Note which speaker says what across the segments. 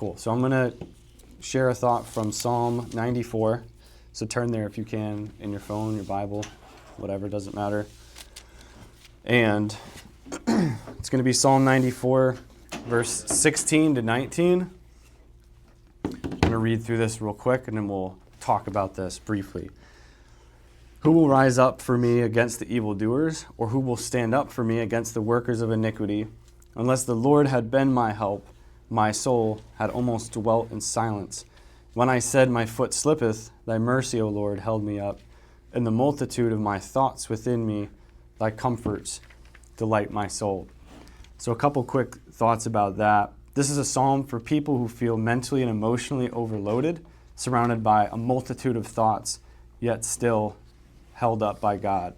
Speaker 1: Cool. So I'm going to share a thought from Psalm 94. So turn there if you can, in your phone, your Bible, whatever, doesn't matter. And it's going to be Psalm 94, verse 16 to 19. I'm going to read through this real quick, and then we'll talk about this briefly. Who will rise up for me against the evildoers, or who will stand up for me against the workers of iniquity? Unless the Lord had been my help, my soul had almost dwelt in silence. When I said, my foot slippeth, thy mercy, O Lord, held me up. In the multitude of my thoughts within me, thy comforts delight my soul. So a couple quick thoughts about that. This is a psalm for people who feel mentally and emotionally overloaded, surrounded by a multitude of thoughts, yet still held up by God.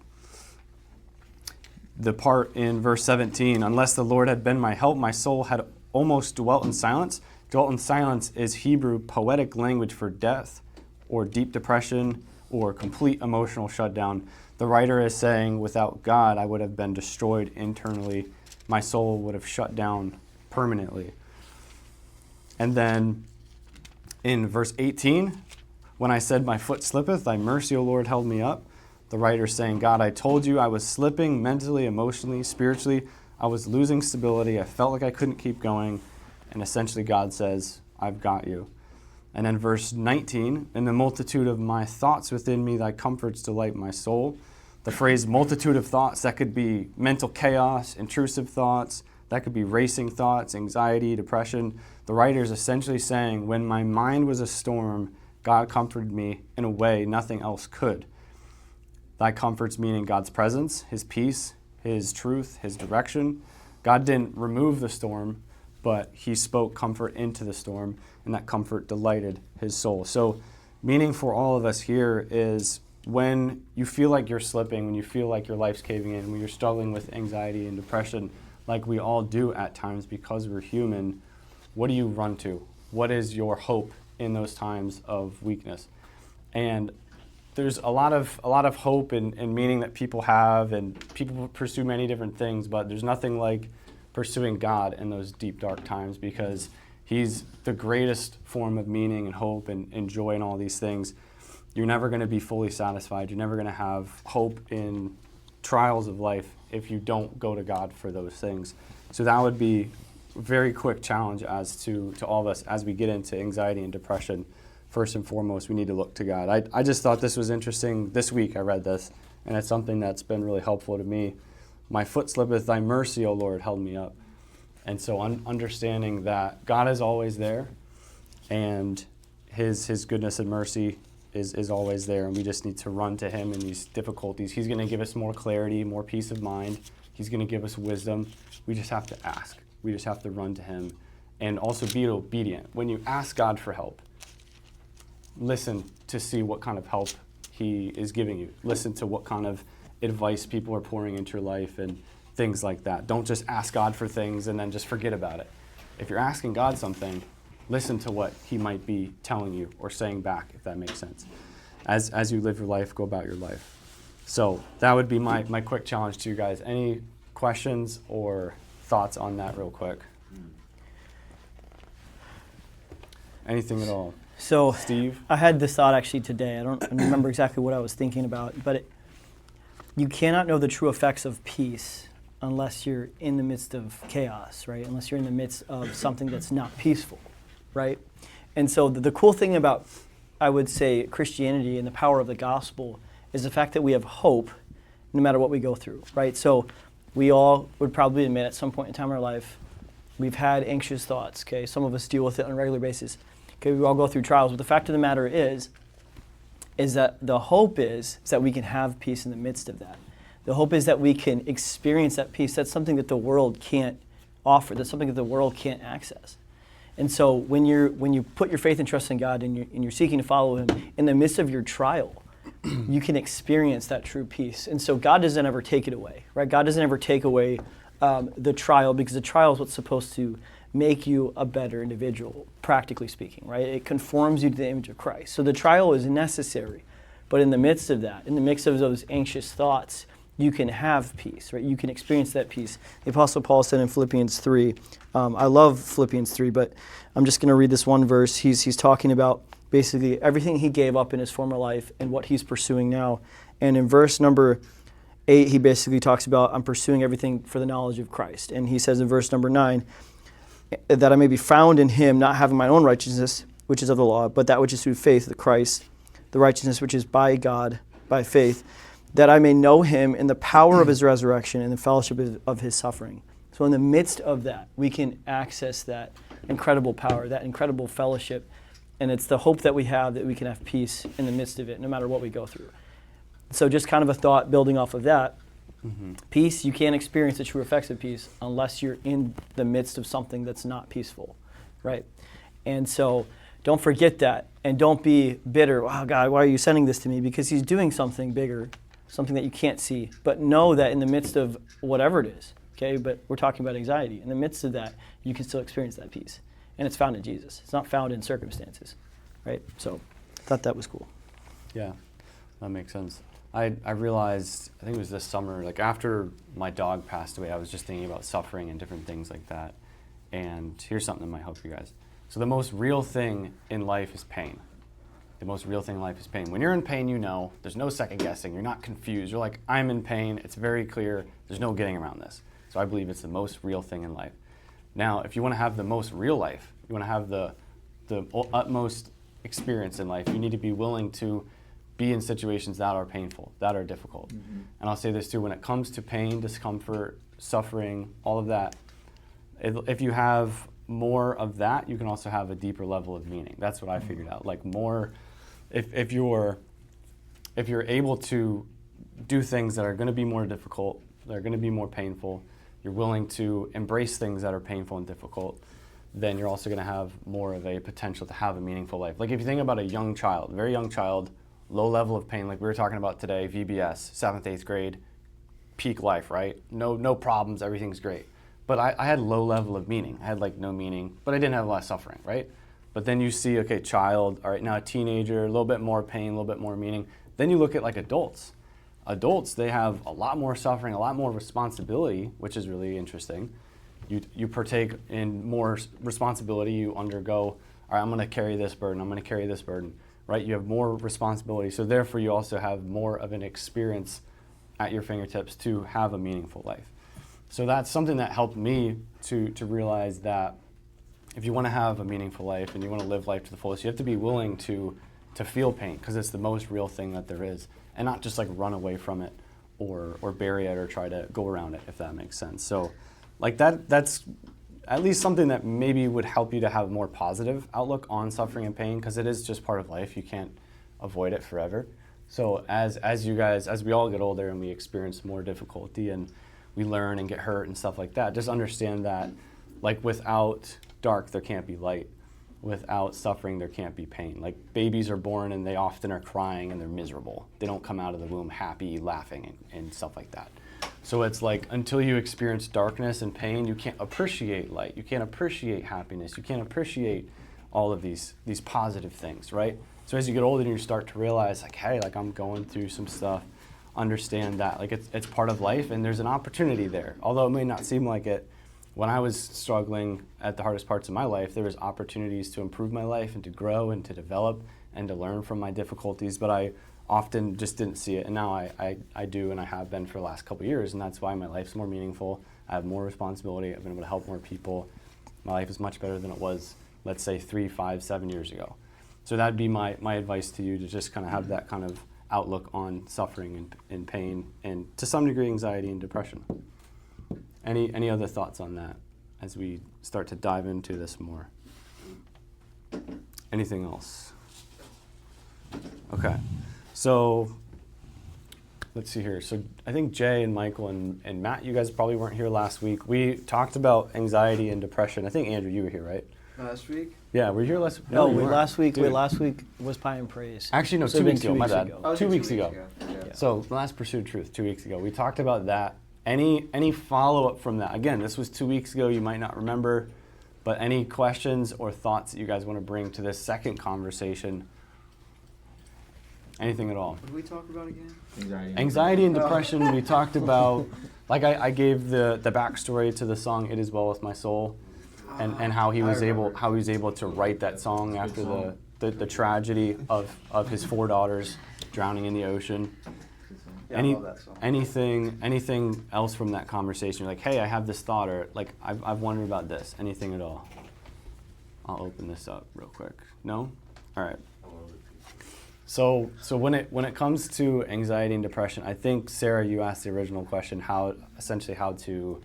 Speaker 1: The part in verse 17, unless the Lord had been my help, my soul had almost dwelt in silence. Dwelt in silence is Hebrew poetic language for death or deep depression or complete emotional shutdown. The writer is saying, without God, I would have been destroyed internally. My soul would have shut down permanently. And then in verse 18, when I said, my foot slippeth, thy mercy, O Lord, held me up. The writer saying, God, I told you I was slipping mentally, emotionally, spiritually. I was losing stability. I felt like I couldn't keep going. And essentially God says, I've got you. And then verse 19, in the multitude of my thoughts within me, thy comforts delight my soul. The phrase multitude of thoughts, that could be mental chaos, intrusive thoughts. That could be racing thoughts, anxiety, depression. The writer is essentially saying, when my mind was a storm, God comforted me in a way nothing else could. Thy comforts meaning God's presence, his peace, his truth, his direction. God didn't remove the storm, but he spoke comfort into the storm, and that comfort delighted his soul. So meaning for all of us here is when you feel like you're slipping, when you feel like your life's caving in, when you're struggling with anxiety and depression, like we all do at times because we're human, what do you run to? What is your hope in those times of weakness? And there's a lot of hope and meaning that people have, and people pursue many different things, but there's nothing like pursuing God in those deep, dark times, because he's the greatest form of meaning and hope and joy and all these things. You're never going to be fully satisfied. You're never going to have hope in trials of life if you don't go to God for those things. So that would be a very quick challenge as to all of us as we get into anxiety and depression. First and foremost, we need to look to God. I just thought this was interesting. This week I read this, and it's something that's been really helpful to me. My foot slippeth, thy mercy, O Lord, held me up. And so understanding that God is always there, and his goodness and mercy is always there, and we just need to run to him in these difficulties. He's going to give us more clarity, more peace of mind. He's going to give us wisdom. We just have to ask. We just have to run to him and also be obedient. When you ask God for help, listen to see what kind of help he is giving you. Listen to what kind of advice people are pouring into your life and things like that. Don't just ask God for things and then just forget about it. If you're asking God something, listen to what he might be telling you or saying back, if that makes sense. As you live your life, go about your life. So that would be my quick challenge to you guys. Any questions or thoughts on that real quick? Anything at all?
Speaker 2: So,
Speaker 1: Steve?
Speaker 2: I had this thought actually today. I don't remember exactly what I was thinking about, but you cannot know the true effects of peace unless you're in the midst of chaos, right? Unless you're in the midst of something that's not peaceful, right? And so the cool thing about, I would say, Christianity and the power of the gospel is the fact that we have hope no matter what we go through, right? So we all would probably admit at some point in time in our life, we've had anxious thoughts, okay? Some of us deal with it on a regular basis. Okay, we all go through trials, but the fact of the matter is that the hope is that we can have peace in the midst of that. The hope is that we can experience that peace. That's something that the world can't offer. That's something that the world can't access. And so when you put your faith and trust in God and you're seeking to follow him in the midst of your trial, you can experience that true peace. And so God doesn't ever take it away, right? God doesn't ever take away the trial, because the trial is what's supposed to make you a better individual, practically speaking, right? It conforms you to the image of Christ. So the trial is necessary, but in the midst of that, in the midst of those anxious thoughts, you can have peace, right? You can experience that peace. The Apostle Paul said in Philippians 3, I love Philippians 3, but I'm just going to read this one verse. He's talking about basically everything he gave up in his former life and what he's pursuing now. And in verse number 8, he basically talks about, I'm pursuing everything for the knowledge of Christ. And he says in verse number 9, that I may be found in him, not having my own righteousness, which is of the law, but that which is through faith of Christ, the righteousness which is by God, by faith, that I may know him in the power of his resurrection and the fellowship of his suffering. So in the midst of that, we can access that incredible power, that incredible fellowship, and it's the hope that we have that we can have peace in the midst of it, no matter what we go through. So just kind of a thought building off of that, peace, you can't experience the true effects of peace unless you're in the midst of something that's not peaceful, right? And so don't forget that, and don't be bitter. Wow, God, why are you sending this to me? Because he's doing something bigger, something that you can't see. But know that in the midst of whatever it is, okay, but we're talking about anxiety. In the midst of that, you can still experience that peace. And it's found in Jesus. It's not found in circumstances, right? So I thought that was cool.
Speaker 1: Yeah, that makes sense. I realized, I think it was this summer, like after my dog passed away, I was just thinking about suffering and different things like that. And here's something that might help you guys. So the most real thing in life is pain. The most real thing in life is pain. When you're in pain, you know, there's no second guessing. You're not confused. You're like, I'm in pain. It's very clear. There's no getting around this. So I believe it's the most real thing in life. Now, if you want to have the most real life, you want to have the utmost experience in life, you need to be willing to be in situations that are painful, that are difficult. Mm-hmm. And I'll say this too, when it comes to pain, discomfort, suffering, all of that, if you have more of that, you can also have a deeper level of meaning. That's what I figured out. Like more, if you're able to do things that are going to be more difficult, that are going to be more painful, you're willing to embrace things that are painful and difficult, then you're also going to have more of a potential to have a meaningful life. Like if you think about a young child, very young child, low level of pain, like we were talking about today, VBS, 7th, 8th grade, peak life, right? No problems, everything's great. But I had low level of meaning. I had like no meaning, but I didn't have a lot of suffering, right? But then you see, okay, child, all right, now a teenager, a little bit more pain, a little bit more meaning. Then you look at like adults. Adults, they have a lot more suffering, a lot more responsibility, which is really interesting. You partake in more responsibility, you undergo, all right, I'm gonna carry this burden, I'm gonna carry this burden, right? You have more responsibility, so therefore you also have more of an experience at your fingertips to have a meaningful life. So that's something that helped me to realize that if you want to have a meaningful life and you want to live life to the fullest, you have to be willing to feel pain, because it's the most real thing that there is, and not just like run away from it or bury it or try to go around it, if that makes sense. So like that's at least something that maybe would help you to have a more positive outlook on suffering and pain, because it is just part of life. You can't avoid it forever. So as we all get older and we experience more difficulty and we learn and get hurt and stuff like that, just understand that like without dark there can't be light. Without suffering there can't be pain. Like babies are born and they often are crying and they're miserable. They don't come out of the womb happy, laughing and stuff like that. So it's like until you experience darkness and pain, you can't appreciate light. You can't appreciate happiness. You can't appreciate all of these positive things, right? So as you get older and you start to realize like, hey, like I'm going through some stuff, understand that like it's part of life and there's an opportunity there. Although it may not seem like it, when I was struggling at the hardest parts of my life, there was opportunities to improve my life and to grow and to develop and to learn from my difficulties, but I often just didn't see it. And now I do, and I have been for the last couple of years, and that's why my life's more meaningful. I have more responsibility. I've been able to help more people. My life is much better than it was, let's say 3, 5, 7 years ago. So that'd be my advice to you, to just kind of have that kind of outlook on suffering and pain, and to some degree anxiety and depression. Any other thoughts on that as we start to dive into this more? Anything else? Okay, so let's see here. So I think Jay and Michael and Matt, you guys probably weren't here last week. We talked about anxiety and depression. I think Andrew, you were here, right?
Speaker 3: Last week?
Speaker 1: Yeah, were you here last week?
Speaker 2: No, last week was Pie and Praise.
Speaker 1: Actually, no,
Speaker 2: So
Speaker 1: 2
Speaker 2: it'd
Speaker 1: weeks
Speaker 2: been
Speaker 1: ago, my
Speaker 2: 2
Speaker 1: bad.
Speaker 2: weeks ago.
Speaker 3: Oh,
Speaker 1: 2 weeks ago.
Speaker 3: Yeah.
Speaker 1: So last Pursuit of Truth, 2 weeks ago. We talked about that. Any follow-up from that? Again, this was 2 weeks ago. You might not remember, but any questions or thoughts that you guys want to bring to this second conversation? Anything at all.
Speaker 3: What did we talk about again?
Speaker 1: Anxiety and depression, we talked about, like I gave the backstory to the song "It Is Well With My Soul," and how he was able to write that song after the tragedy of his 4 daughters drowning in the ocean.
Speaker 3: Yeah, I love that song.
Speaker 1: Anything else from that conversation? You're like, hey, I have this thought, or like I've wondered about this. Anything at all? I'll open this up real quick. No? All right. So when it comes to anxiety and depression, I think, Sarah, you asked the original question, how to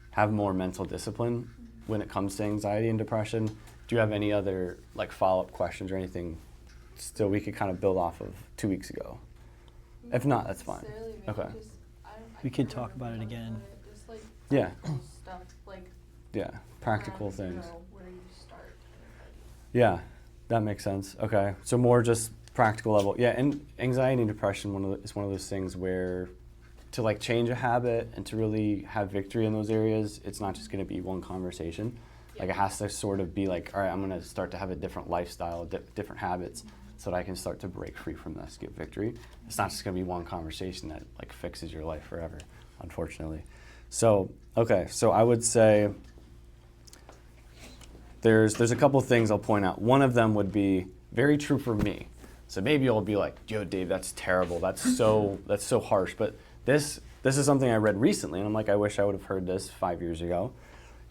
Speaker 1: have more mental discipline when it comes to anxiety and depression. Do you have any other like follow-up questions or anything still we could kind of build off of 2 weeks ago? If not, that's fine. Okay.
Speaker 2: We could talk about it again.
Speaker 4: Just like
Speaker 1: Yeah.
Speaker 4: stuff, like
Speaker 1: Yeah, practical things.
Speaker 4: where you start.
Speaker 1: Yeah, that makes sense. Okay, so more just practical level. Yeah, and anxiety and depression is one of those things where to like change a habit and to really have victory in those areas, it's not just going to be one conversation. Like it has to sort of be like, all right, I'm going to start to have a different lifestyle, different habits, so that I can start to break free from this, get victory. It's not just going to be one conversation that like fixes your life forever, unfortunately. So, okay, so I would say there's a couple things I'll point out. One of them would be very true for me. So maybe you'll be like, yo, Dave, that's terrible. That's so harsh. But this is something I read recently, and I'm like, I wish I would have heard this 5 years ago.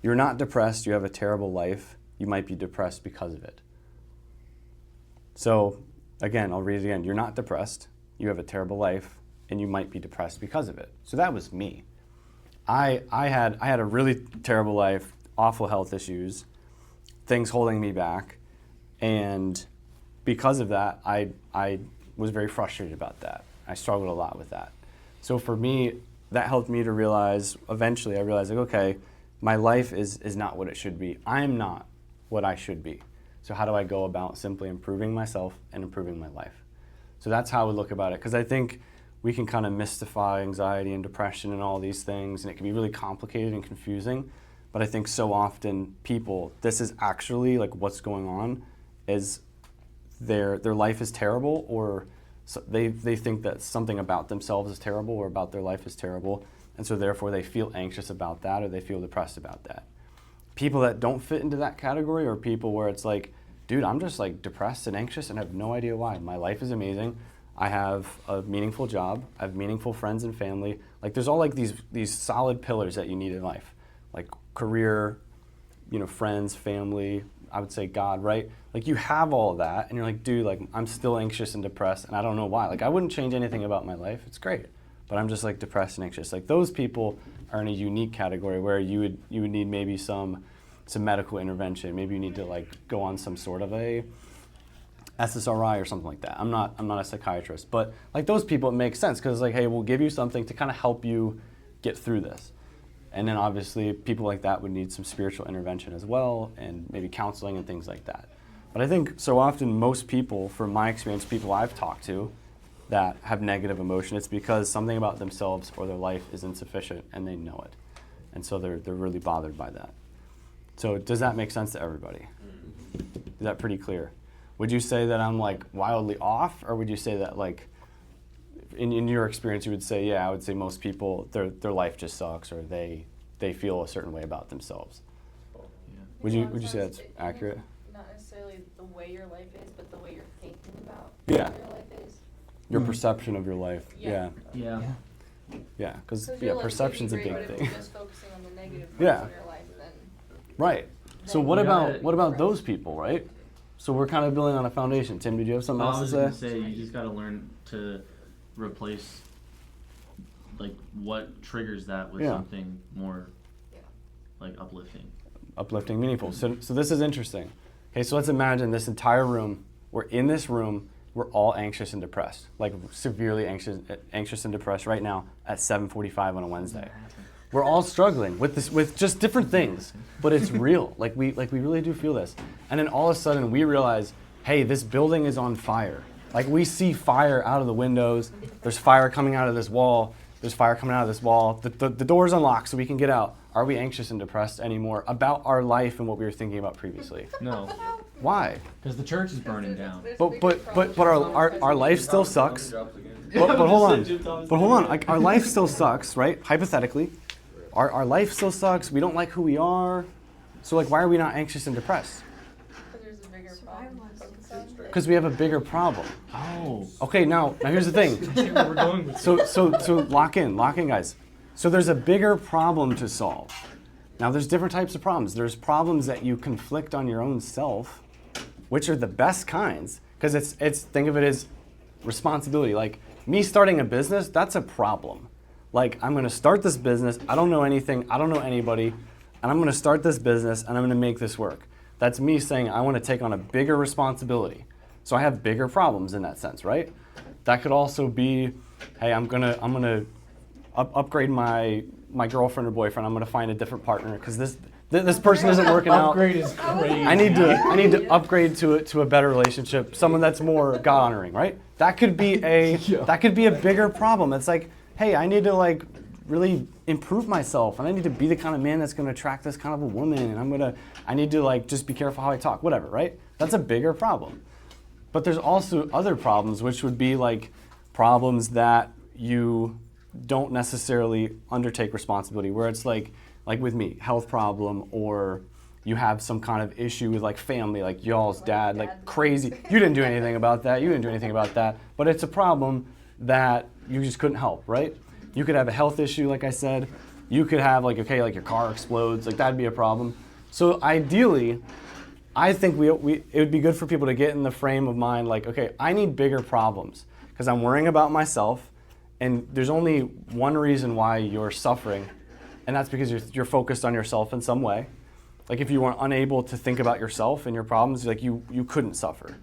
Speaker 1: You're not depressed. You have a terrible life. You might be depressed because of it. So again, I'll read it again. You're not depressed. You have a terrible life, and you might be depressed because of it. So that was me. I had a really terrible life, awful health issues, things holding me back, and because of that, I was very frustrated about that. I struggled a lot with that. So for me, that helped me to realize, eventually I realized, like, okay, my life is not what it should be. I'm not what I should be. So how do I go about simply improving myself and improving my life? So that's how we look about it, because I think we can kind of mystify anxiety and depression and all these things, and it can be really complicated and confusing. But I think so often people, this is actually like what's going on, is their life is terrible, or so they think that something about themselves is terrible or about their life is terrible, and so therefore they feel anxious about that or they feel depressed about that. People that don't fit into that category are people where it's like, dude, I'm just like depressed and anxious and I have no idea why. My life is amazing. I have a meaningful job. I have meaningful friends and family. Like there's all like these solid pillars that you need in life, like career, friends, family, I would say God, right? Like you have all of that and you're like, dude, like I'm still anxious and depressed and I don't know why. Like I wouldn't change anything about my life. It's great. But I'm just like depressed and anxious. Like those people are in a unique category where you would need maybe some medical intervention. Maybe you need to like go on some sort of a SSRI or something like that. I'm not a psychiatrist, but like those people, it makes sense because like, hey, we'll give you something to kind of help you get through this. And then obviously people like that would need some spiritual intervention as well, and maybe counseling and things like that. But I think so often most people, from my experience, people I've talked to that have negative emotion, it's because something about themselves or their life is insufficient and they know it. And so they're really bothered by that. So does that make sense to everybody? Is that pretty clear? Would you say that I'm like wildly off, or would you say that like in your experience you would say, yeah, I would say most people their life just sucks, or they feel a certain way about themselves?
Speaker 4: Yeah.
Speaker 1: Would you say that's accurate?
Speaker 4: Not necessarily the way your life is, but the way you're thinking about
Speaker 1: Yeah.
Speaker 4: what your life is.
Speaker 1: Your perception of your life.
Speaker 4: Yeah.
Speaker 1: Yeah. Yeah, because
Speaker 4: your life
Speaker 1: perception's a
Speaker 4: could be
Speaker 1: big
Speaker 4: great, but
Speaker 1: thing.
Speaker 4: if you're just focusing on the negative parts
Speaker 1: Yeah.
Speaker 4: of your life, then
Speaker 1: Right. So
Speaker 4: Then
Speaker 1: what
Speaker 4: you
Speaker 1: about
Speaker 4: gotta-
Speaker 1: those people, right? So we're kind of building on a foundation. Tim, did you have something
Speaker 5: I
Speaker 1: else
Speaker 5: was
Speaker 1: to
Speaker 5: gonna
Speaker 1: say?
Speaker 5: say you just gotta learn to replace like what triggers that with
Speaker 1: Yeah.
Speaker 5: something more
Speaker 4: Yeah.
Speaker 5: like uplifting.
Speaker 1: Uplifting, meaningful. So this is interesting. Okay, so let's imagine this entire room. We're in this room. We're all anxious and depressed, like severely anxious and depressed right now at 7:45 on a Wednesday. We're all struggling with this, with just different things, but it's real. Like we really do feel this. And then all of a sudden we realize, hey, this building is on fire. Like we see fire out of the windows. There's fire coming out of this wall. There's fire coming out of this wall. The door's unlocked so we can get out. Are we anxious and depressed anymore about our life and what we were thinking about previously?
Speaker 5: No.
Speaker 1: Why?
Speaker 5: Because the church is burning down.
Speaker 1: But our life still sucks. But hold on. Like our life still sucks, right? Hypothetically, our life still sucks. We don't like who we are. So like, why are we not anxious and depressed?
Speaker 4: Because there's a bigger problem to focus on.
Speaker 1: Because we have a bigger problem.
Speaker 5: Oh.
Speaker 1: Okay, now here's the thing. So lock in, guys. So there's a bigger problem to solve. Now there's different types of problems. There's problems that you conflict on your own self, which are the best kinds, because it's think of it as responsibility. Like me starting a business, that's a problem. Like I'm going to start this business. I don't know anything. I don't know anybody, and I'm going to start this business and I'm going to make this work. That's me saying I want to take on a bigger responsibility. So I have bigger problems in that sense, right? That could also be, hey, I'm gonna upgrade my girlfriend or boyfriend. I'm gonna find a different partner because this person isn't working out.
Speaker 5: Upgrade is crazy.
Speaker 1: I need to upgrade to a better relationship, someone that's more God honoring, right? That could be a bigger problem. It's like, hey, I need to like really improve myself, and I need to be the kind of man that's gonna attract this kind of a woman, and I need to like just be careful how I talk, whatever, right? That's a bigger problem. But there's also other problems, which would be like problems that you don't necessarily undertake responsibility, where it's like with me, health problem, or you have some kind of issue with like family, like y'all's dad, like crazy. You didn't do anything about that. You didn't do anything about that. But it's a problem that you just couldn't help, right? You could have a health issue, like I said. You could have like, okay, like your car explodes, like that'd be a problem. So ideally, I think it would be good for people to get in the frame of mind like, okay, I need bigger problems because I'm worrying about myself, and there's only one reason why you're suffering, and that's because you're focused on yourself in some way. Like if you were unable to think about yourself and your problems, like you couldn't suffer.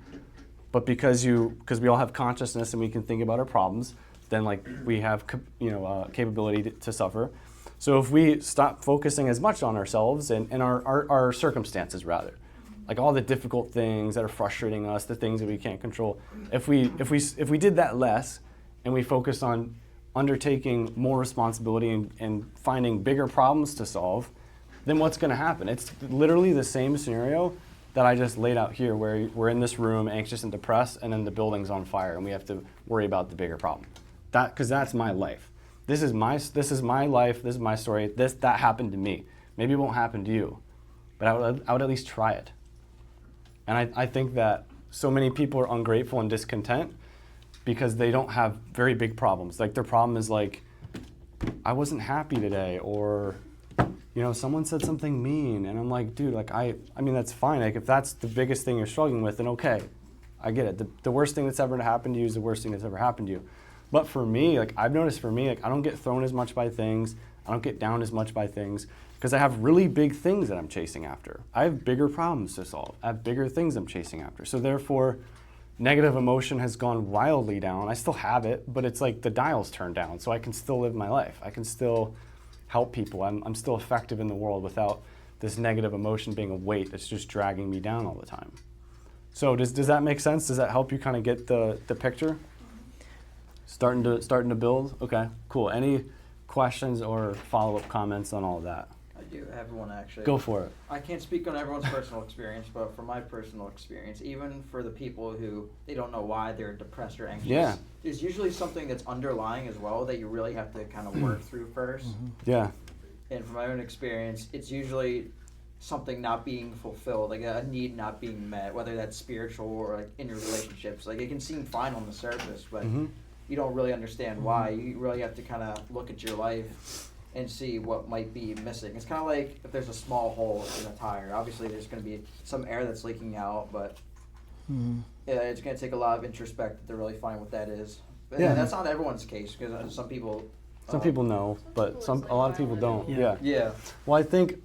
Speaker 1: But because we all have consciousness and we can think about our problems, then like we have capability to suffer. So if we stop focusing as much on ourselves and our circumstances rather, like all the difficult things that are frustrating us, the things that we can't control. If we did that less, and we focused on undertaking more responsibility and finding bigger problems to solve, then what's going to happen? It's literally the same scenario that I just laid out here, where we're in this room, anxious and depressed, and then the building's on fire, and we have to worry about the bigger problem. Because that's my life. This is my life. This is my story. That happened to me. Maybe it won't happen to you, but I would at least try it. And I think that so many people are ungrateful and discontent because they don't have very big problems. Like their problem is like, I wasn't happy today, or someone said something mean, and I'm like, dude, like I mean that's fine. Like if that's the biggest thing you're struggling with, then okay, I get it. The worst thing that's ever happened to you is the worst thing that's ever happened to you. But for me, like I've noticed like I don't get thrown as much by things. I don't get down as much by things because I have really big things that I'm chasing after. I have bigger problems to solve. I have bigger things I'm chasing after. So therefore, negative emotion has gone wildly down. I still have it, but it's like the dial's turned down, so I can still live my life. I can still help people. I'm still effective in the world without this negative emotion being a weight that's just dragging me down all the time. So does that make sense? Does that help you kind of get the picture? Starting to build? Okay, cool. Any questions or follow-up comments on all of that?
Speaker 3: I do have one actually.
Speaker 1: Go for it.
Speaker 3: I can't speak on everyone's personal experience, but from my personal experience, even for the people who they don't know why they're depressed or anxious, there's usually something that's underlying as well that you really have to kind of work through first.
Speaker 1: Yeah.
Speaker 3: And from my own experience, it's usually something not being fulfilled, like a need not being met, whether that's spiritual or like in your relationships. Like it can seem fine on the surface, but you don't really understand why. You really have to kind of look at your life and see what might be missing. It's kind of like if there's a small hole in a tire. Obviously, there's going to be some air that's leaking out, but it's going to take a lot of introspect to really find what that is. But that's not everyone's case, because some people
Speaker 1: know, but a lot of people don't.
Speaker 3: Yeah.
Speaker 1: Well, I think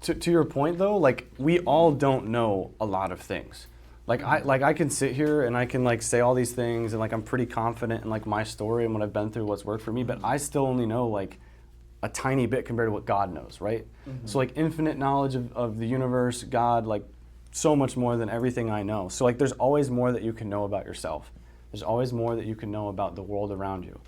Speaker 1: to your point though, like we all don't know a lot of things. Like I can sit here and I can like say all these things and like I'm pretty confident in like my story and what I've been through, what's worked for me, but I still only know like a tiny bit compared to what God knows, right? So like infinite knowledge of the universe, God, like so much more than everything I know. So like there's always more that you can know about yourself. There's always more that you can know about the world around you.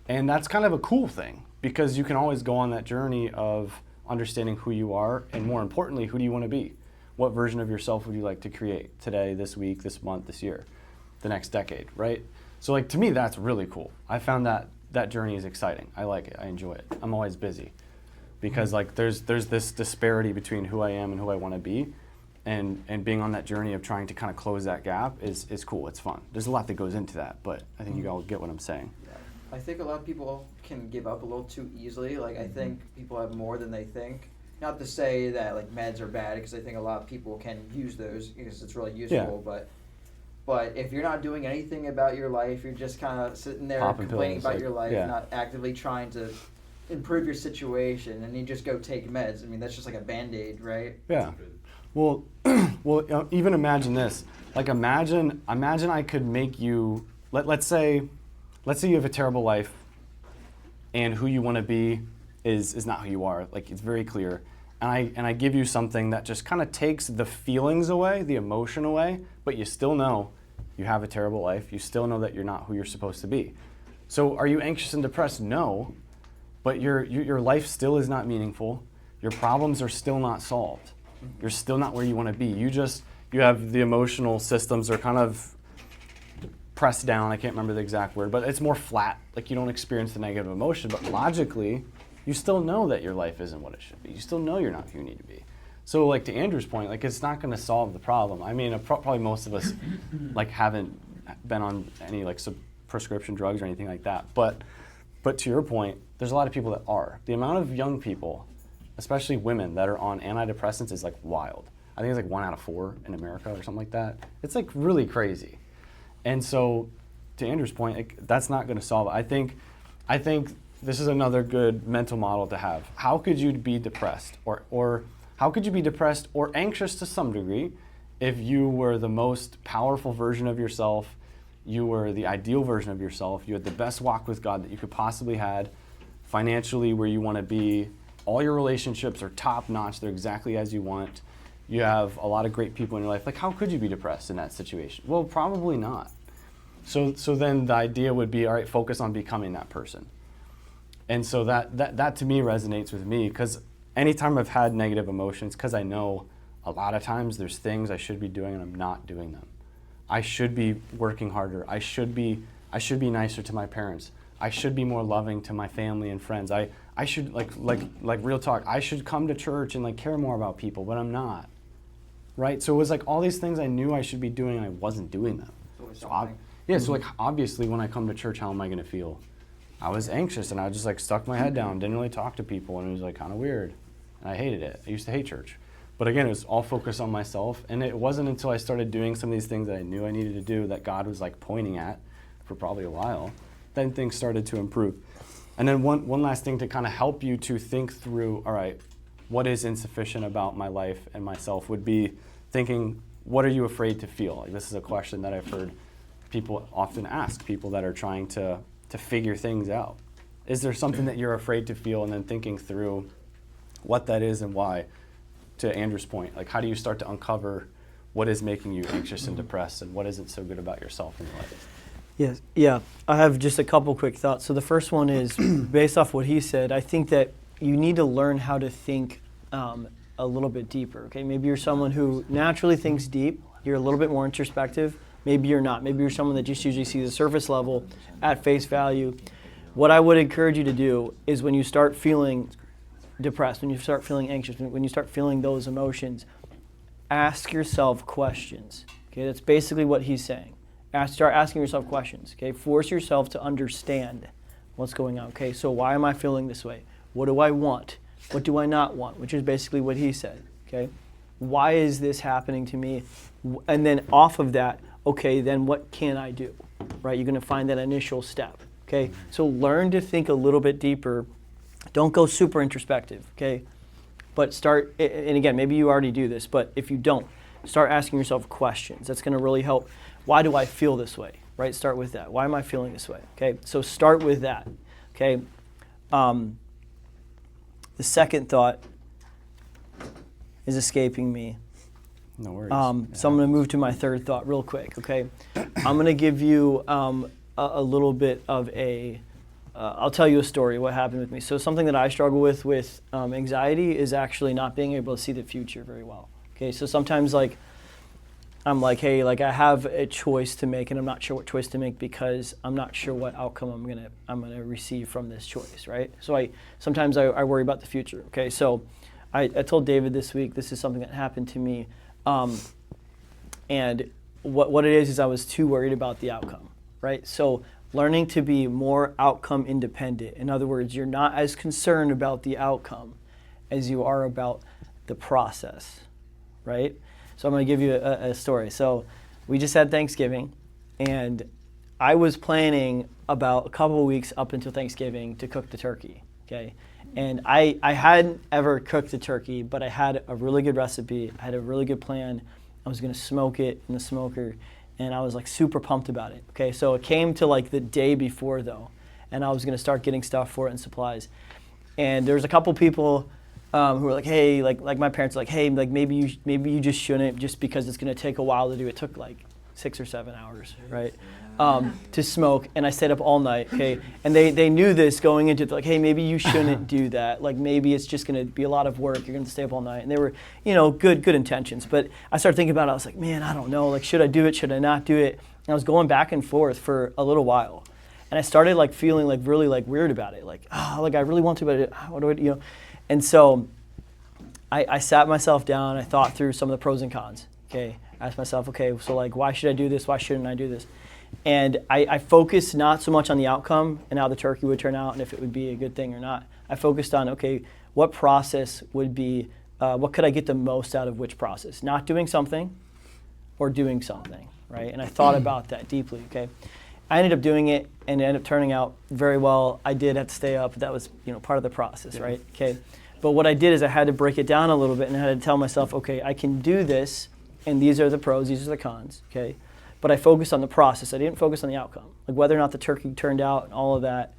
Speaker 1: And that's kind of a cool thing because you can always go on that journey of understanding who you are and more importantly, who do you want to be? what version of yourself would you like to create today, this week, this month, this year, the next decade, right? So like to me, that's really cool. I found that journey is exciting. I like it. I enjoy it. I'm always busy because like there's this disparity between who I am and who I want to be, and being on that journey of trying to kind of close that gap is cool. It's fun. There's a lot that goes into that, but I think you all get what I'm saying.
Speaker 3: I think a lot of people can give up a little too easily. Like, I think people have more than they think. Not to say that like meds are bad, because I think a lot of people can use those because it's really useful.
Speaker 1: Yeah.
Speaker 3: But if you're not doing anything about your life, you're just kind of sitting there
Speaker 1: Popping
Speaker 3: complaining
Speaker 1: pills,
Speaker 3: about
Speaker 1: like,
Speaker 3: your life,
Speaker 1: yeah.
Speaker 3: not actively trying to improve your situation, and you just go take meds. I mean, that's just like a Band-Aid, right?
Speaker 1: Yeah. Well, even imagine this. Like imagine I could make you. Let's say you have a terrible life, and who you want to be is not who you are. Like it's very clear. And I give you something that just kind of takes the feelings away, the emotion away, but you still know you have a terrible life. You still know that you're not who you're supposed to be. So are you anxious and depressed? No. But your life still is not meaningful. Your problems are still not solved. You're still not where you want to be. You have the emotional systems are kind of pressed down. I can't remember the exact word, but it's more flat. Like you don't experience the negative emotion, but logically, you still know that your life isn't what it should be. You still know you're not who you need to be. So like to Andrew's point, like it's not going to solve the problem. I mean, probably most of us like haven't been on any like prescription drugs or anything like that. But to your point, there's a lot of people that are. The amount of young people, especially women, that are on antidepressants is like wild. I think it's like 1 out of 4 in America or something like that. It's like really crazy. And so to Andrew's point, like, that's not going to solve it. I think this is another good mental model to have. How could you be depressed or how could you be depressed or anxious to some degree if you were the most powerful version of yourself, you were the ideal version of yourself, you had the best walk with God that you could possibly had, financially where you want to be, all your relationships are top notch, they're exactly as you want, you have a lot of great people in your life, like how could you be depressed in that situation? Well, probably not. So then the idea would be, all right, focus on becoming that person. And so that to me resonates with me, because anytime I've had negative emotions, because I know a lot of times there's things I should be doing and I'm not doing them. I should be working harder. I should be nicer to my parents. I should be more loving to my family and friends. I should like real talk. I should come to church and like care more about people, but I'm not. Right? So it was like all these things I knew I should be doing and I wasn't doing them. So like obviously when I come to church, how am I going to feel? I was anxious and I just like stuck my head down, didn't really talk to people, and it was like kind of weird. And I hated it. I used to hate church. But again, it was all focused on myself, and it wasn't until I started doing some of these things that I knew I needed to do that God was like pointing at for probably a while, then things started to improve. And then one last thing to kind of help you to think through, all right, what is insufficient about my life and myself would be thinking, what are you afraid to feel? Like, this is a question that I've heard people often ask, people that are trying to figure things out. Is there something that you're afraid to feel, and then thinking through what that is and why? To Andrew's point, like how do you start to uncover what is making you anxious and depressed, and what isn't so good about yourself in life?
Speaker 2: Yes, yeah. I have just a couple quick thoughts. So the first one is based off what he said. I think that you need to learn how to think a little bit deeper. Okay, maybe you're someone who naturally thinks deep. You're a little bit more introspective. Maybe you're not. Maybe you're someone that just usually sees the surface level at face value. What I would encourage you to do is when you start feeling depressed, when you start feeling anxious, when you start feeling those emotions, ask yourself questions. Okay, that's basically what he's saying. Start asking yourself questions. Okay, force yourself to understand what's going on. Okay, so why am I feeling this way? What do I want? What do I not want? Which is basically what he said. Okay, why is this happening to me? And then off of that, okay, then what can I do? Right, you're going to find that initial step. Okay, so learn to think a little bit deeper. Don't go super introspective, okay? But start, and again, maybe you already do this, but if you don't, start asking yourself questions. That's going to really help. Why do I feel this way, right? Start with that. Why am I feeling this way, okay? So start with that, okay? The second thought is escaping me.
Speaker 1: No worries.
Speaker 2: So I'm going to move to my third thought real quick, okay? I'm going to give you a little bit of I'll tell you a story, what happened with me. So something that I struggle with anxiety is actually not being able to see the future very well. Okay, so sometimes like I'm like, hey, like I have a choice to make, and I'm not sure what choice to make because I'm not sure what outcome I'm gonna receive from this choice, right? So sometimes I worry about the future. Okay, so I told David this week this is something that happened to me, and what it is I was too worried about the outcome, right? So learning to be more outcome independent. In other words, you're not as concerned about the outcome as you are about the process, right? So I'm going to give you a story. So we just had Thanksgiving, and I was planning about a couple of weeks up until Thanksgiving to cook the turkey, okay? And I hadn't ever cooked a turkey, but I had a really good recipe. I had a really good plan. I was going to smoke it in the smoker, and I was like super pumped about it, okay? So it came to like the day before though, and I was going to start getting stuff for it and supplies. And there was a couple people who were like, hey, like my parents were like, hey, like maybe you just shouldn't, just because it's going to take a while to do. It took like 6 or 7 hours, right, to smoke. And I stayed up all night, okay? And they knew this going into it, like, hey, maybe you shouldn't do that. Like maybe it's just going to be a lot of work. You're going to stay up all night. And they were, good intentions. But I started thinking about it. I was like, man, I don't know. Like, should I do it? Should I not do it? And I was going back and forth for a little while. And I started like feeling like really like weird about it. Like, like I really want to, but what do I, And so I sat myself down, I thought through some of the pros and cons, okay? I asked myself, okay, so like why should I do this? Why shouldn't I do this? And I focused not so much on the outcome and how the turkey would turn out and if it would be a good thing or not. I focused on, okay, what process would be, what could I get the most out of which process? Not doing something or doing something, right? And I thought about that deeply, okay? I ended up doing it and it ended up turning out very well. I did have to stay up. That was, part of the process, right? Okay. But what I did is I had to break it down a little bit and I had to tell myself, okay, I can do this and these are the pros, these are the cons, okay? But I focused on the process. I didn't focus on the outcome. Like whether or not the turkey turned out and all of that,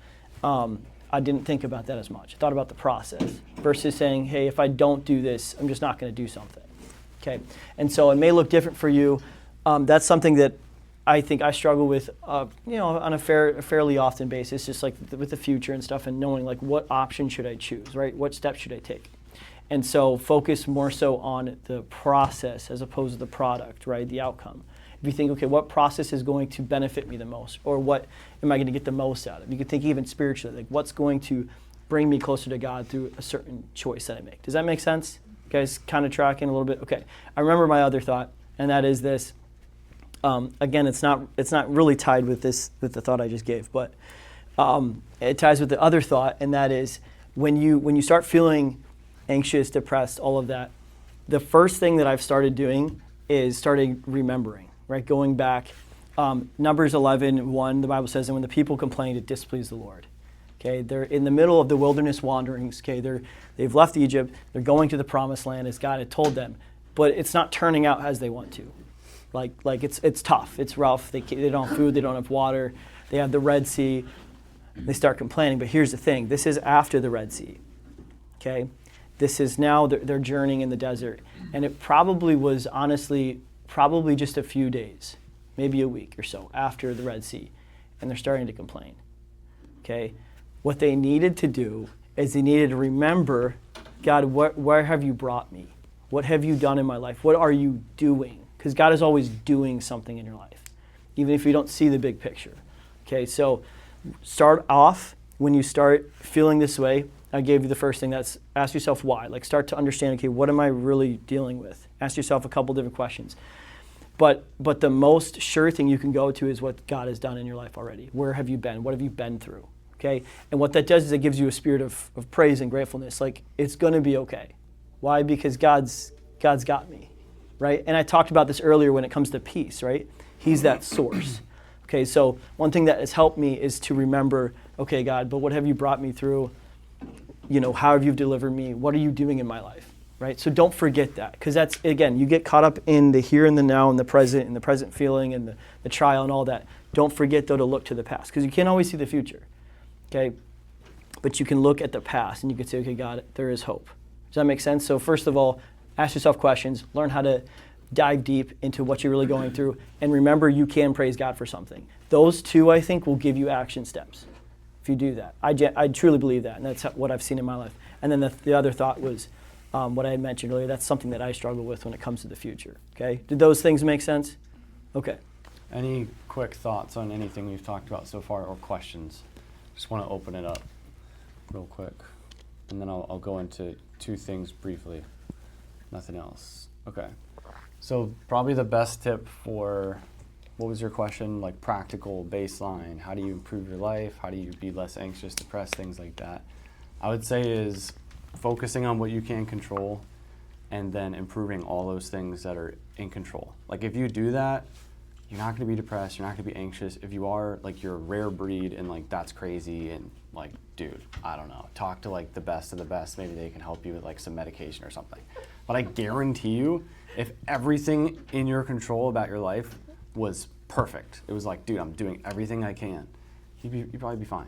Speaker 2: I didn't think about that as much. I thought about the process versus saying, hey, if I don't do this, I'm just not going to do something, okay? And so it may look different for you. That's something that I think I struggle with, on a fairly often basis, just like with the future and stuff, and knowing like what option should I choose, right? What steps should I take? And so focus more so on the process as opposed to the product, right? The outcome. If you think, okay, what process is going to benefit me the most, or what am I going to get the most out of? You could think even spiritually, like what's going to bring me closer to God through a certain choice that I make. Does that make sense? You guys kind of tracking a little bit? Okay. I remember my other thought, and that is this. Again, it's not really tied with the thought I just gave, but it ties with the other thought, and that is when you start feeling anxious, depressed, all of that, the first thing that I've started doing is starting remembering, right? Going back, Numbers 11:1, the Bible says, and when the people complained, it displeased the Lord. Okay, they're in the middle of the wilderness wanderings. Okay, they've left Egypt, they're going to the promised land as God had told them, but it's not turning out as they want to. Like it's tough, it's rough, they don't have food, they don't have water, they have the Red Sea, they start complaining. But here's the thing, this is after the Red Sea, okay? This is now they're journeying in the desert. And it probably was honestly, just a few days, maybe a week or so after the Red Sea, and they're starting to complain, okay? What they needed to do is they needed to remember, God, where have you brought me? What have you done in my life? What are you doing? Because God is always doing something in your life, even if you don't see the big picture. Okay, so start off when you start feeling this way. I gave you the first thing, that's ask yourself why. Like start to understand, okay, what am I really dealing with? Ask yourself a couple different questions. But the most sure thing you can go to is what God has done in your life already. Where have you been? What have you been through? Okay, and what that does is it gives you a spirit of praise and gratefulness. Like it's going to be okay. Why? Because God's got me. Right? And I talked about this earlier when it comes to peace, right? He's that source. Okay, so one thing that has helped me is to remember, okay, God, but what have you brought me through? How have you delivered me? What are you doing in my life? Right? So don't forget that, because that's, again, you get caught up in the here and the now and the present feeling and the trial and all that. Don't forget, though, to look to the past, because you can't always see the future, okay? But you can look at the past and you can say, okay, God, there is hope. Does that make sense? So first of all, ask yourself questions, learn how to dive deep into what you're really going through, and remember you can praise God for something. Those two, I think, will give you action steps if you do that. I truly believe that, and that's what I've seen in my life. And then the other thought was what I had mentioned earlier, that's something that I struggle with when it comes to the future. Okay, did those things make sense? Okay.
Speaker 1: Any quick thoughts on anything we've talked about so far, or questions? Just want to open it up real quick, and then I'll go into 2 things briefly. Nothing else. Okay. So probably the best tip for, what was your question? Like practical baseline. How do you improve your life? How do you be less anxious, depressed, things like that? I would say is focusing on what you can control and then improving all those things that are in control. Like if you do that, you're not going to be depressed, you're not going to be anxious. If you are, like, you're a rare breed and like that's crazy, and like, dude, I don't know, talk to like the best of the best. Maybe they can help you with like some medication or something. But I guarantee you, if everything in your control about your life was perfect, it was like, dude, I'm doing everything I can, you'd probably be fine.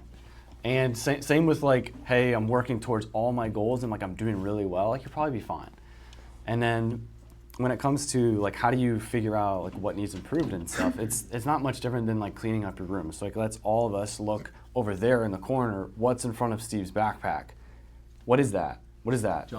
Speaker 1: And same with like, hey, I'm working towards all my goals and like I'm doing really well, like you'll probably be fine. And then when it comes to like how do you figure out like what needs improved and stuff, it's not much different than like cleaning up your room. So like let's all of us look over there in the corner, what's in front of Steve's backpack. What is that? What is that?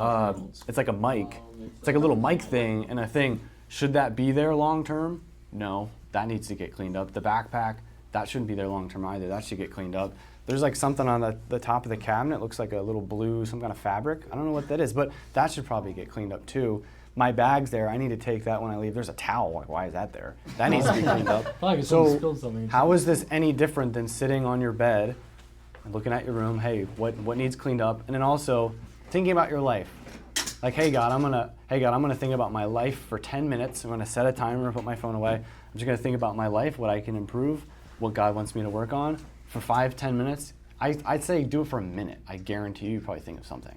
Speaker 1: It's like a mic. It's like a little mic thing and a thing. Should that be there long term? No, that needs to get cleaned up. The backpack, that shouldn't be there long term either. That should get cleaned up. There's like something on the top of the cabinet, looks like a little blue, some kind of fabric. I don't know what that is, but that should probably get cleaned up too. My bag's there, I need to take that when I leave. There's a towel, like, why is that there? That needs to be cleaned up. So how is this any different than sitting on your bed and looking at your room, hey, what needs cleaned up? And then also thinking about your life. Like, hey God, I'm gonna think about my life for 10 minutes. I'm gonna set a timer and put my phone away. I'm just gonna think about my life, what I can improve, what God wants me to work on for 5-10 minutes. I'd say do it for a minute. I guarantee you probably think of something.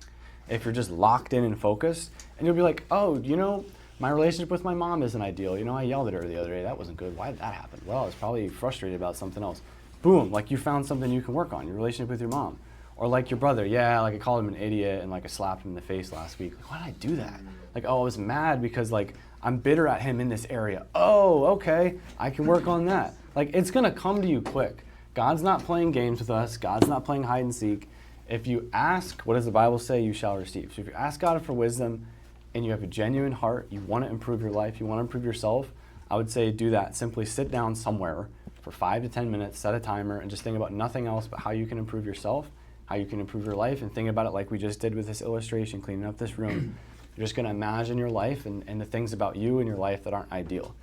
Speaker 1: If you're just locked in and focused, and you'll be like, oh, you know, my relationship with my mom isn't ideal. You know, I yelled at her the other day. That wasn't good. Why did that happen? Well, I was probably frustrated about something else. Boom, like you found something you can work on, your relationship with your mom. Or like your brother, yeah, like I called him an idiot and like I slapped him in the face last week. Like, why did I do that? Like, oh, I was mad because like I'm bitter at him in this area. Oh, okay, I can work on that. Like, it's gonna come to you quick. God's not playing games with us. God's not playing hide and seek. If you ask, what does the Bible say? You shall receive. So if you ask God for wisdom and you have a genuine heart, you want to improve your life, you want to improve yourself, I would say do that. Simply sit down somewhere for 5 to 10 minutes, set a timer, and just think about nothing else but how you can improve yourself, how you can improve your life, and think about it like we just did with this illustration, cleaning up this room. You're just going to imagine your life and the things about you and your life that aren't ideal.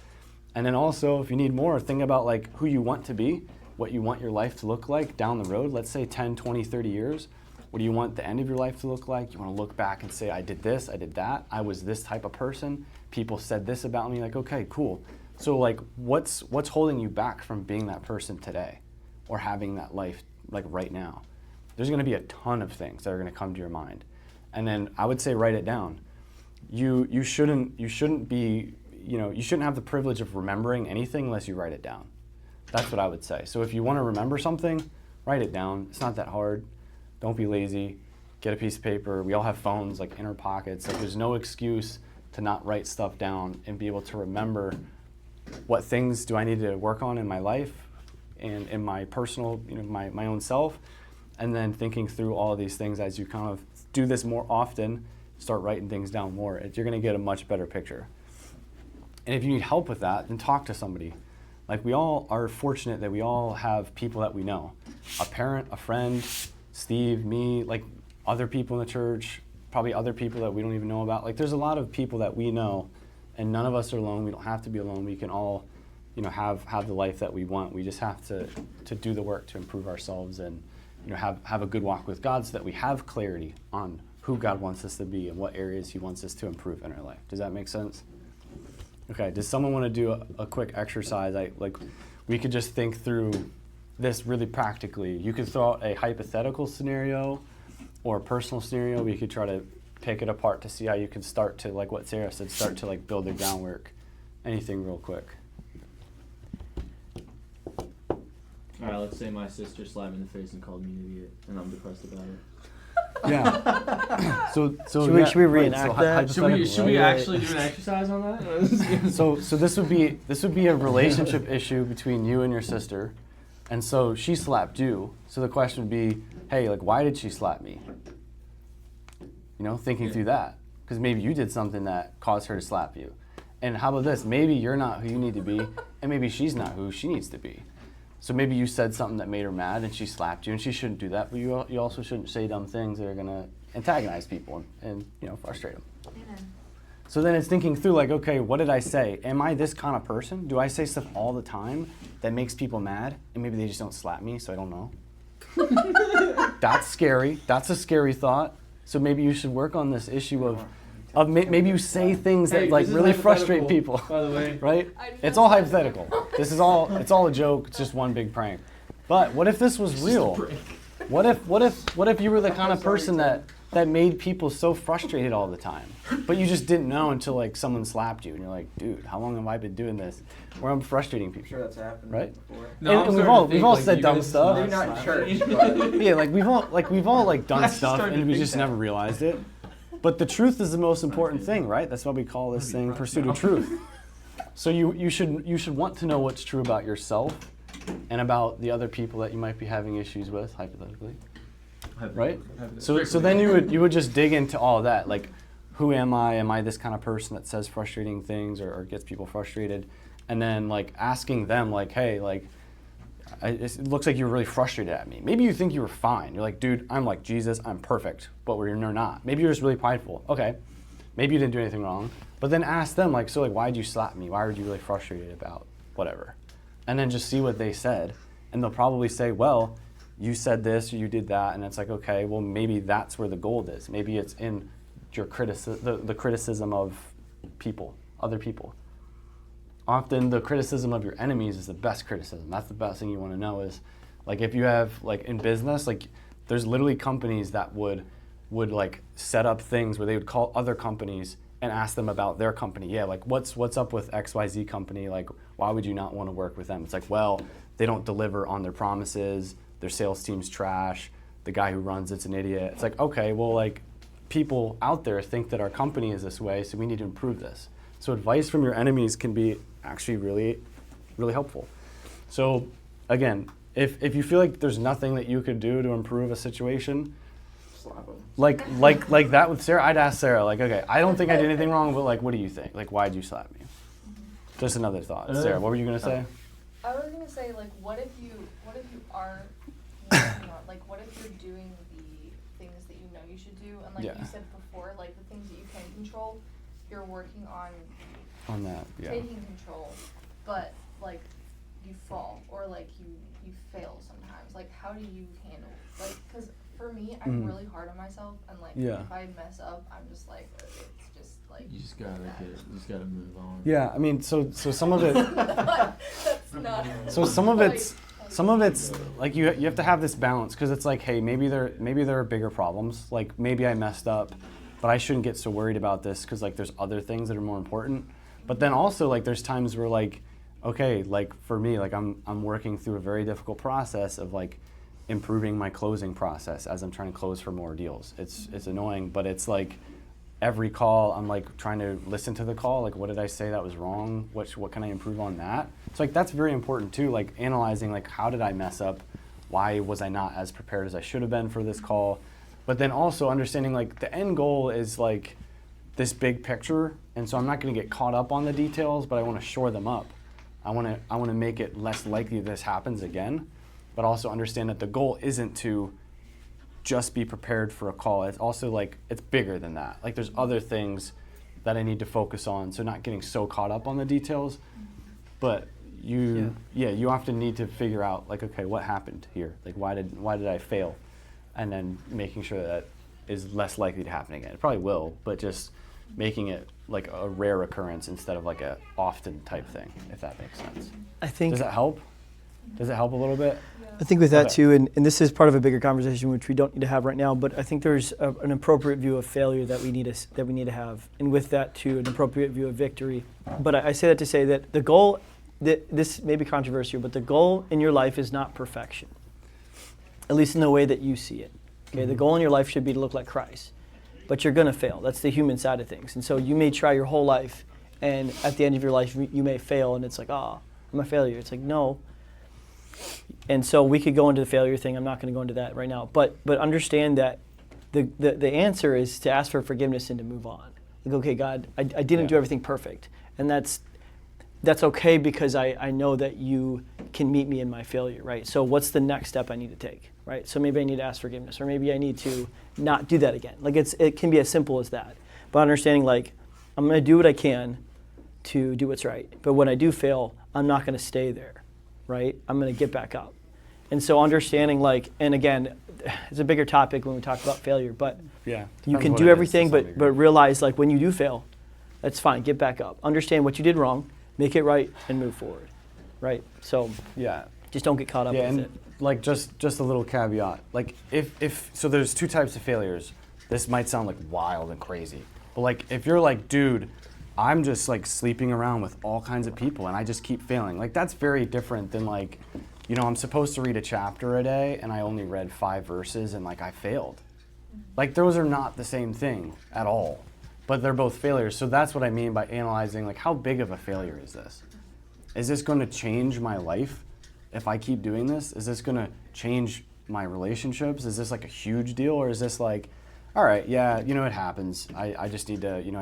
Speaker 1: And then also, if you need more, think about like who you want to be, what you want your life to look like down the road. Let's say 10, 20, 30 years. What do you want the end of your life to look like? You want to look back and say, I did this, I did that. I was this type of person. People said this about me. Like, okay, cool. So like, what's holding you back from being that person today or having that life like right now? There's going to be a ton of things that are going to come to your mind. And then I would say write it down. You shouldn't be, you shouldn't have the privilege of remembering anything unless you write it down. That's what I would say. So if you want to remember something, write it down. It's not that hard. Don't be lazy. Get a piece of paper. We all have phones like in our pockets. Like, there's no excuse to not write stuff down and be able to remember what things do I need to work on in my life and in my personal, my own self. And then thinking through all of these things as you kind of do this more often, start writing things down more. You're going to get a much better picture. And if you need help with that, then talk to somebody. Like, we all are fortunate that we all have people that we know. A parent, a friend, Steve, me, like other people in the church, probably other people that we don't even know about. Like, there's a lot of people that we know, and none of us are alone. We don't have to be alone. We can all, have the life that we want. We just have to do the work to improve ourselves and, have a good walk with God so that we have clarity on who God wants us to be and what areas He wants us to improve in our life. Does that make sense? Okay, does someone want to do a quick exercise? We could just think through this really practically. You could throw out a hypothetical scenario or a personal scenario. We could try to pick it apart to see how you can start to, like what Sarah said, start to like build the groundwork. Anything real quick.
Speaker 5: All right, let's say my sister slapped me in the face and called me an idiot, and I'm depressed about it.
Speaker 1: Yeah. So
Speaker 2: should we reenact that?
Speaker 5: Should we actually do an exercise on that?
Speaker 1: So this would be a relationship issue between you and your sister, and so she slapped you. So the question would be, hey, like, why did she slap me? Thinking through that, because maybe you did something that caused her to slap you. And how about this? Maybe you're not who you need to be, and maybe she's not who she needs to be. So maybe you said something that made her mad and she slapped you, and she shouldn't do that, but you also shouldn't say dumb things that are going to antagonize people and frustrate them.
Speaker 4: Amen.
Speaker 1: So then it's thinking through, like, okay, what did I say? Am I this kind of person? Do I say stuff all the time that makes people mad, and maybe they just don't slap me, so I don't know? That's scary. That's a scary thought. So maybe you should work on this issue of maybe you say things that like really frustrate people.
Speaker 5: By the way,
Speaker 1: right?
Speaker 4: I did
Speaker 1: It's
Speaker 4: not
Speaker 1: all
Speaker 4: say
Speaker 1: hypothetical. It's all a joke. It's just one big prank. But what if this was real? What if you were the kind of person that made people so frustrated all the time, but you just didn't know until like someone slapped you, and you're like, dude, how long have I been doing this? Where I'm frustrating
Speaker 3: I'm
Speaker 1: people.
Speaker 3: sure that's happened
Speaker 1: Right?
Speaker 3: before.
Speaker 1: No, and we've all said dumb stuff.
Speaker 3: Maybe not in church, but
Speaker 1: Yeah, like we've all like done
Speaker 5: That's
Speaker 1: stuff
Speaker 5: starting
Speaker 1: and
Speaker 5: to
Speaker 1: we
Speaker 5: think
Speaker 1: just
Speaker 5: that.
Speaker 1: never realized it. But the truth is the most important thing, right? That's why we call this thing pursuit of truth. So you should want to know what's true about yourself and about the other people that you might be having issues with, hypothetically. Right? So then you would just dig into all of that, like, who am I? Am I this kind of person that says frustrating things or gets people frustrated? And then like asking them, like, hey, like, it looks like you're really frustrated at me. Maybe you think you were fine. You're like, dude, I'm like Jesus, I'm perfect, but you're not. Maybe you're just really prideful. Okay, maybe you didn't do anything wrong. But then ask them, like, so like, why did you slap me? Why were you really frustrated about whatever? And then just see what they said, and they'll probably say, well, you said this or you did that, and it's like, okay, well, maybe that's where the gold is. Maybe it's in your the criticism of people, other people. Often the criticism of your enemies is the best criticism. That's the best thing you want to know is, like, if you have, like, in business, like, there's literally companies that would like set up things where they would call other companies and ask them about their company. Yeah, like, what's up with XYZ company? Like, why would you not want to work with them? It's like, well, they don't deliver on their promises. Their sales team's trash. The guy who runs it's an idiot. It's like, okay, well, like, people out there think that our company is this way, so we need to improve this. So advice from your enemies can be actually really, really helpful. So again, if you feel like there's nothing that you could do to improve a situation,
Speaker 3: slap them.
Speaker 1: like that with Sarah, I'd ask Sarah, like, okay, I don't think I did anything wrong, but like, what do you think? Like, why'd you slap me? Just another thought. Sarah, what were you gonna say?
Speaker 4: I was gonna say, like, what if you are working on, like, what if you're doing the things that you know you should do, and like
Speaker 1: Yeah.
Speaker 4: you said before, like the things that you can control, you're working on
Speaker 1: That, yeah.
Speaker 4: taking control, but like you fall or like you fail sometimes. Like, how do you handle, like, because for me, I'm really hard on myself, and like
Speaker 1: Yeah.
Speaker 4: if I mess up, I'm just like, it's just like
Speaker 5: You just gotta move on.
Speaker 1: Yeah, I mean, so some of it.
Speaker 4: that's not.
Speaker 1: So some of it's like you have to have this balance, because it's like, hey, maybe there are bigger problems. Like, maybe I messed up, but I shouldn't get so worried about this because like there's other things that are more important. But then also, like, there's times where, like, okay, like for me, like I'm working through a very difficult process of like improving my closing process as I'm trying to close for more deals. It's annoying, but it's like every call I'm like trying to listen to the call, like, what did I say that was wrong? What can I improve on that? So like that's very important too, like analyzing, like, how did I mess up? Why was I not as prepared as I should have been for this call? But then also understanding, like, the end goal is like this big picture, and so I'm not going to get caught up on the details, but I want to shore them up. I want to make it less likely this happens again, but also understand that the goal isn't to just be prepared for a call. It's also like, it's bigger than that. Like, there's other things that I need to focus on, so not getting so caught up on the details, but you often need to figure out, like, okay, what happened here? Like, why did I fail? And then making sure that is less likely to happen again. It probably will, but just making it like a rare occurrence instead of like a often type thing, if that makes sense.
Speaker 2: I think
Speaker 1: Does that help? Does it help a little bit?
Speaker 2: I think with that
Speaker 1: Okay.
Speaker 2: too, and this is part of a bigger conversation which we don't need to have right now, but I think there's an appropriate view of failure that we need to have, and with that too, an appropriate view of victory. But I say that to say that the goal, this may be controversial, but the goal in your life is not perfection, at least in the way that you see it. Okay, the goal in your life should be to look like Christ, but you're gonna fail. That's the human side of things, and so you may try your whole life, and at the end of your life, you may fail, and it's like, I'm a failure. It's like, no. And so we could go into the failure thing. I'm not going to go into that right now. But understand that the answer is to ask for forgiveness and to move on. Like, okay, God, I didn't
Speaker 1: Yeah.
Speaker 2: do everything perfect. And that's okay because I know that you can meet me in my failure, right? So what's the next step I need to take, right? So maybe I need to ask forgiveness, or maybe I need to not do that again. Like it can be as simple as that. But understanding like, I'm going to do what I can to do what's right. But when I do fail, I'm not going to stay there, right? I'm going to get back up. And so understanding like, and again, it's a bigger topic when we talk about failure, but
Speaker 1: Yeah.
Speaker 2: you
Speaker 1: Depends
Speaker 2: can
Speaker 1: what
Speaker 2: do
Speaker 1: it is to
Speaker 2: everything,
Speaker 1: some
Speaker 2: but
Speaker 1: degree.
Speaker 2: realize like when you do fail, that's fine, get back up. Understand what you did wrong, make it right, and move forward, right? So
Speaker 1: Yeah.
Speaker 2: just don't get caught up
Speaker 1: Yeah,
Speaker 2: with
Speaker 1: and
Speaker 2: it.
Speaker 1: like just a little caveat. Like if so there's two types of failures. This might sound like wild and crazy. But like if you're like, dude, I'm just like sleeping around with all kinds of people and I just keep failing. Like that's very different than like, you know, I'm supposed to read a chapter a day and I only read 5 verses and like I failed. Like those are not the same thing at all. But they're both failures. So that's what I mean by analyzing like how big of a failure is this? Is this going to change my life if I keep doing this? Is this going to change my relationships? Is this like a huge deal, or is this like, all right, yeah, you know, it happens. I just need to, you know,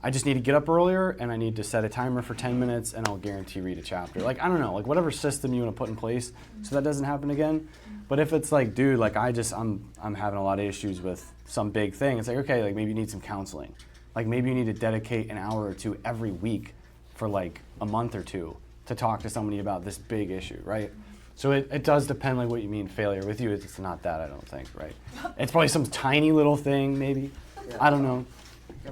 Speaker 1: I just need to get up earlier and I need to set a timer for 10 minutes and I'll guarantee read a chapter. Like, I don't know, like whatever system you want to put in place so that doesn't happen again. But if it's like, dude, like I'm having a lot of issues with some big thing, it's like, okay, like maybe you need some counseling. Like maybe you need to dedicate an hour or two every week for like a month or two to talk to somebody about this big issue, right? So it does depend like what you mean failure. With you, it's not that, I don't think, right? It's probably some tiny little thing, maybe. I don't know.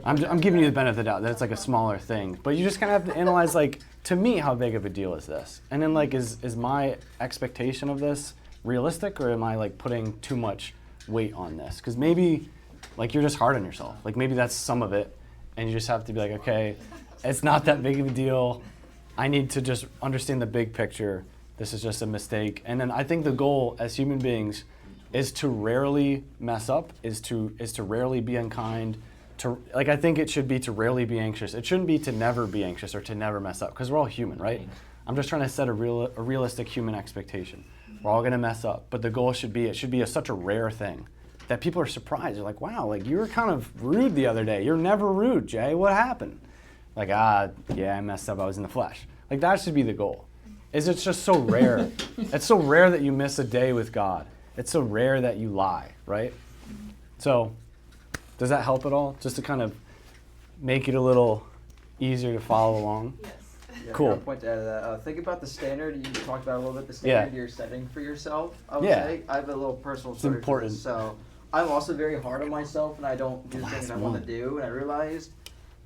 Speaker 1: I'm giving you the benefit of the doubt that it's like a smaller thing. But you just kind of have to analyze, like, to me, how big of a deal is this? And then, like, is my expectation of this realistic, or am I, like, putting too much weight on this? Because maybe, like, you're just hard on yourself. Like, maybe that's some of it, and you just have to be like, okay, it's not that big of a deal. I need to just understand the big picture. This is just a mistake. And then I think the goal as human beings is to rarely mess up, is to rarely be unkind. Like, I think it should be to rarely be anxious. It shouldn't be to never be anxious or to never mess up, because we're all human, right? I'm just trying to set a realistic human expectation. We're all gonna mess up, but the goal should be such a rare thing that people are surprised. They're like, wow, like you were kind of rude the other day. You're never rude, Jay. What happened? Like, yeah, I messed up. I was in the flesh. Like, that should be the goal. It's just so rare. It's so rare that you miss a day with God. It's so rare that you lie, right? So, does that help at all? Just to kind of make it a little easier to follow along?
Speaker 4: Yes.
Speaker 3: Yeah,
Speaker 1: Cool.
Speaker 3: I got a point to add to that. Think about the standard. You talked about a little bit the standard
Speaker 1: Yeah.
Speaker 3: you're setting for yourself. I would
Speaker 1: Yeah.
Speaker 3: say I have a little personal
Speaker 1: It's
Speaker 3: story.
Speaker 1: important.
Speaker 3: For this. So I'm also very hard on myself, and I don't do the things I want
Speaker 1: one.
Speaker 3: to do. And I realized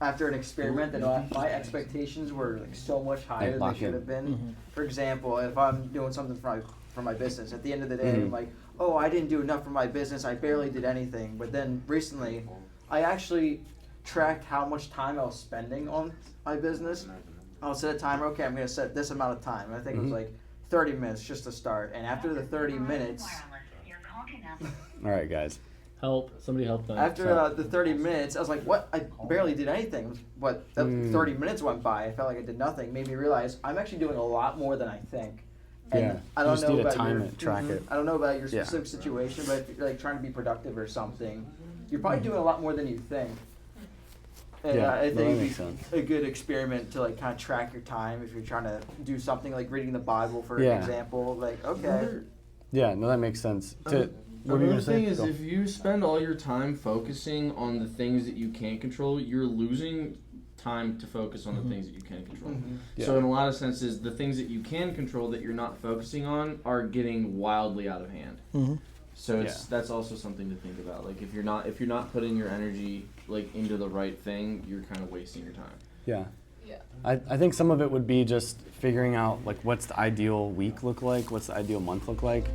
Speaker 3: after an experiment that my expectations were like so much higher than
Speaker 1: lock
Speaker 3: they should
Speaker 1: in.
Speaker 3: have been. For example, if I'm doing something for my business, at the end of the day, I'm like, oh, I didn't do enough for my business. I barely did anything. But then recently, I actually tracked how much time I was spending on my business. I'll set a timer. Okay, I'm going to set this amount of time. I think it was like 30 minutes just to start. And after the 30 minutes,
Speaker 1: All right, guys.
Speaker 5: Help! Somebody help them.
Speaker 3: after the 30 minutes, I was like, what? I barely did anything. But that 30 minutes went by. I felt like I did nothing. Made me realize I'm actually doing a lot more than I think. And
Speaker 1: Yeah,
Speaker 3: I
Speaker 1: you
Speaker 3: don't
Speaker 1: just
Speaker 3: know
Speaker 1: need to
Speaker 3: about
Speaker 1: time
Speaker 3: your,
Speaker 1: it, track it.
Speaker 3: I don't know about your
Speaker 1: Yeah.
Speaker 3: specific situation, but if you're like trying to be productive or something, you're probably doing a lot more than you think. And
Speaker 1: Yeah,
Speaker 3: I
Speaker 1: no,
Speaker 3: think
Speaker 1: that
Speaker 3: it'd
Speaker 1: makes
Speaker 3: be
Speaker 1: sense.
Speaker 3: a good experiment to like kind of track your time if you're trying to do something like reading the Bible, for
Speaker 1: Yeah.
Speaker 3: example. Like, okay,
Speaker 1: Yeah, no, that makes sense. What were you
Speaker 6: Another
Speaker 1: gonna say?
Speaker 6: thing is,
Speaker 1: Go.
Speaker 6: if you spend all your time focusing on the things that you can't control, you're losing time to focus on the things that you can control. So
Speaker 1: Yeah.
Speaker 6: in a lot of senses, the things that you can control that you're not focusing on are getting wildly out of hand. So that's also something to think about. Like if you're not putting your energy like into the right thing, you're kind of wasting your time.
Speaker 1: Yeah.
Speaker 4: Yeah.
Speaker 1: I think some of it would be just figuring out like what's the ideal week look like, what's the ideal month look like.